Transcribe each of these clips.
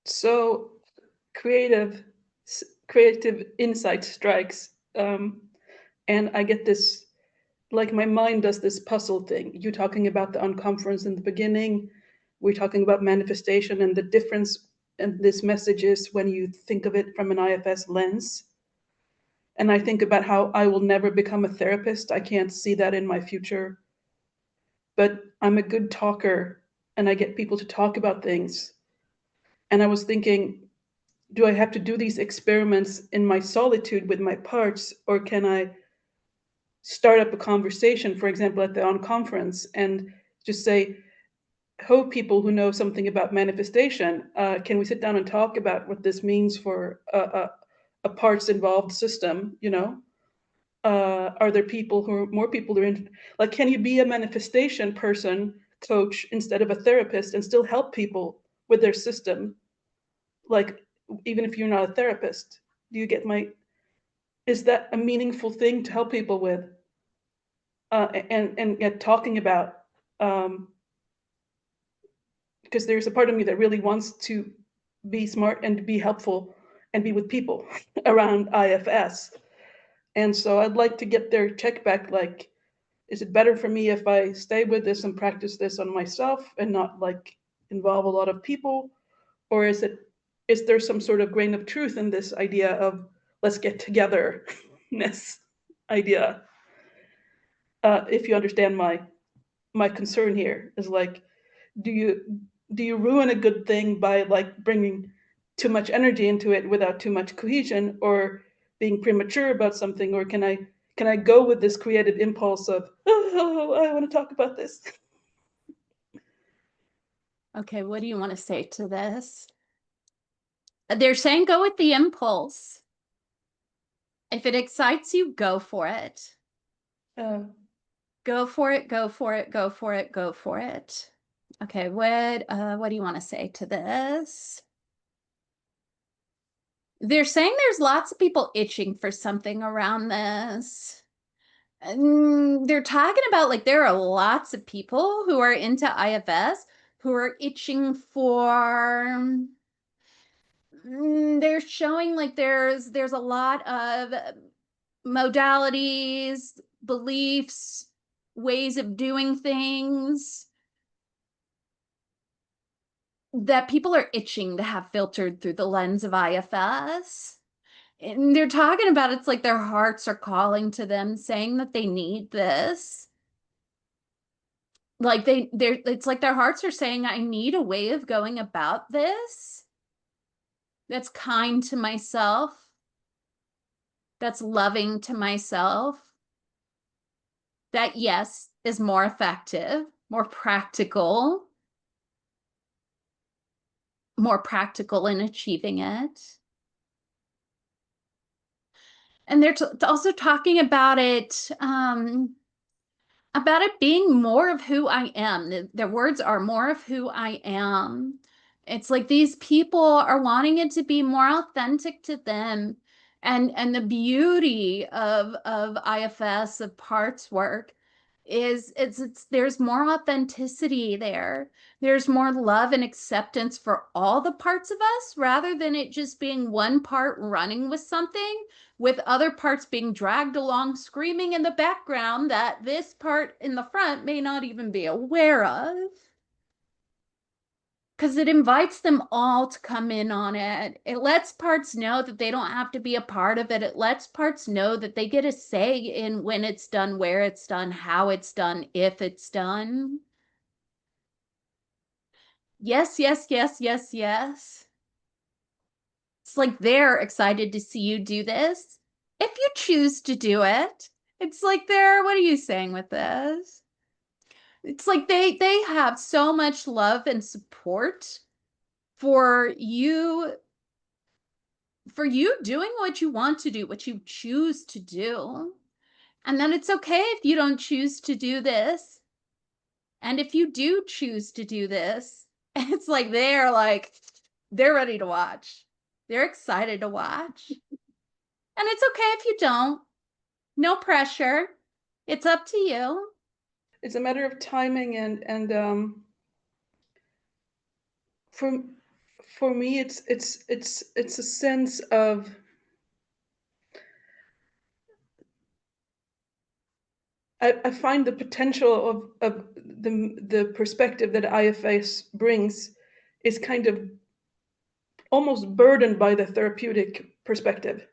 So creative, creative insight strikes, and I get this, like my mind does this puzzle thing. You talking about the unconference in the beginning, we're talking about manifestation and the difference and this message is when you think of it from an IFS lens. And I think about how I will never become a therapist. I can't see that in my future, but I'm a good talker and I get people to talk about things. And I was thinking, do I have to do these experiments in my solitude with my parts, or can I start up a conversation, for example, at the on conference, and just say, "Ho, people who know something about manifestation, can we sit down and talk about what this means for a parts involved system? You know, are there people who are more people who are in? Like, can you be a manifestation person, coach, instead of a therapist, and still help people with their system? Like, even if you're not a therapist, do you get my? Is that a meaningful thing to help people with? And get talking about, because there's a part of me that really wants to be smart and be helpful and be with people around IFS. And so I'd like to get their check back, like, is it better for me if I stay with this and practice this on myself and not like involve a lot of people? Or is there some sort of grain of truth in this idea of let's get togetherness idea? If you understand my concern here is like, do you ruin a good thing by like bringing too much energy into it without too much cohesion, or being premature about something, or can I go with this creative impulse of, oh, I want to talk about this? Okay, what do you want to say to this? They're saying go with the impulse. If it excites you, go for it. Go for it, go for it, go for it, go for it. Okay, what do you want to say to this? They're saying there's lots of people itching for something around this. They're talking about like there are lots of people who are into IFS who are itching for. They're showing like there's a lot of modalities, beliefs, ways of doing things that people are itching to have filtered through the lens of IFS. And they're talking about it's like their hearts are calling to them, saying that they need this. Like it's like their hearts are saying, I need a way of going about this that's kind to myself, that's loving to myself, that yes, is more effective, more practical in achieving it. And they're also talking about it being more of who I am. Their words are more of who I am. It's like these people are wanting it to be more authentic to them. And the beauty of IFS, of parts work, is it's there's more authenticity there. There's more love and acceptance for all the parts of us, rather than it just being one part running with something, with other parts being dragged along screaming in the background that this part in the front may not even be aware of. Because it invites them all to come in on it. It lets parts know that they don't have to be a part of it. It lets parts know that they get a say in when it's done, where it's done, how it's done, if it's done. Yes, yes, yes, yes, yes. It's like they're excited to see you do this. If you choose to do it, it's like what are you saying with this? It's like they have so much love and support for you doing what you want to do, what you choose to do. And then it's okay if you don't choose to do this. And if you do choose to do this, it's like they're ready to watch. They're excited to watch. And it's okay if you don't. No pressure. It's up to you. It's a matter of timing and for for me, it's a sense of I find the potential of the perspective that IFS brings is kind of almost burdened by the therapeutic perspective,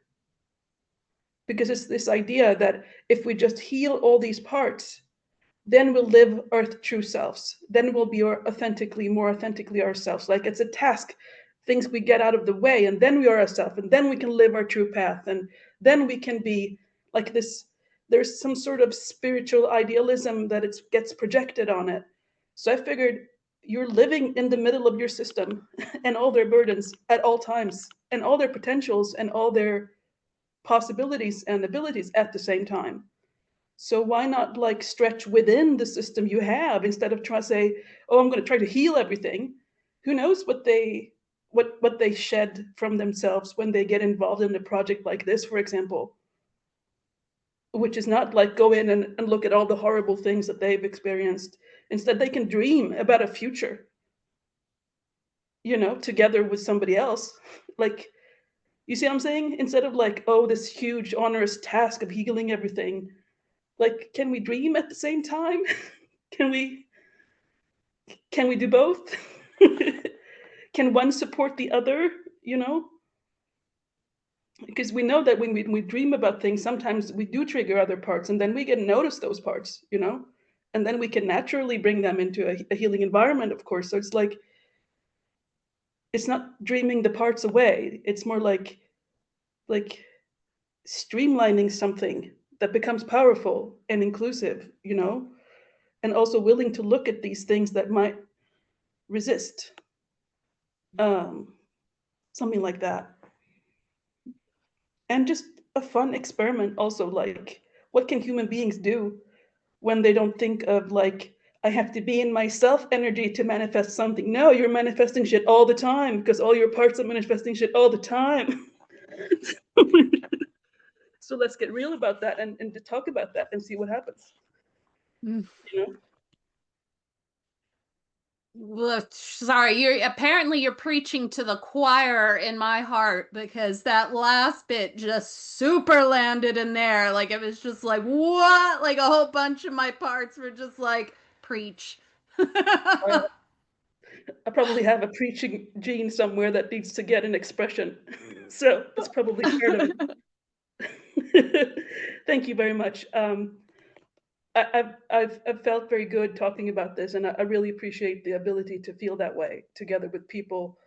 because it's this idea that if we just heal all these parts, then we'll live our true selves. Then we'll be more authentically ourselves. Like it's a task, things we get out of the way, and then we are ourselves, and then we can live our true path, and then we can be like this. There's some sort of spiritual idealism that it gets projected on it. So I figured you're living in the middle of your system and all their burdens at all times, and all their potentials and all their possibilities and abilities at the same time. So why not like stretch within the system you have instead of trying to say, "Oh, I'm going to try to heal everything." Who knows what they shed from themselves when they get involved in a project like this, for example, which is not like go in and look at all the horrible things that they've experienced. Instead, they can dream about a future, together with somebody else. Like, you see what I'm saying? Instead of like, oh, this huge onerous task of healing everything, like, can we dream at the same time? Can we can we do both? Can one support the other? You know, because we know that when we dream about things, sometimes we do trigger other parts, and then we get notice those parts. And then we can naturally bring them into a healing environment, of course. So it's like it's not dreaming the parts away. It's more like streamlining something that becomes powerful and inclusive. And also willing to look at these things that might resist, um, something like that. And just a fun experiment also, like what can human beings do when they don't think of like I have to be in my self energy to manifest something. No, you're manifesting shit all the time because all your parts are manifesting shit all the time. So let's get real about that and to talk about that and see what happens. Mm. You know? Look, sorry, you're preaching to the choir in my heart, because that last bit just super landed in there. Like it was just like, what? Like a whole bunch of my parts were just like, preach. I probably have a preaching gene somewhere that needs to get an expression. So that's probably part of it. Thank you very much. I've felt very good talking about this, and I really appreciate the ability to feel that way together with people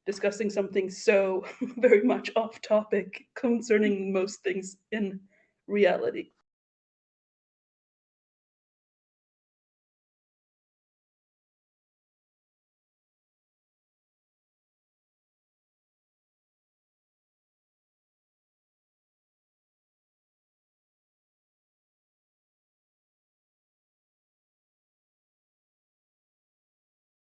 discussing something so very much off topic concerning most things in reality.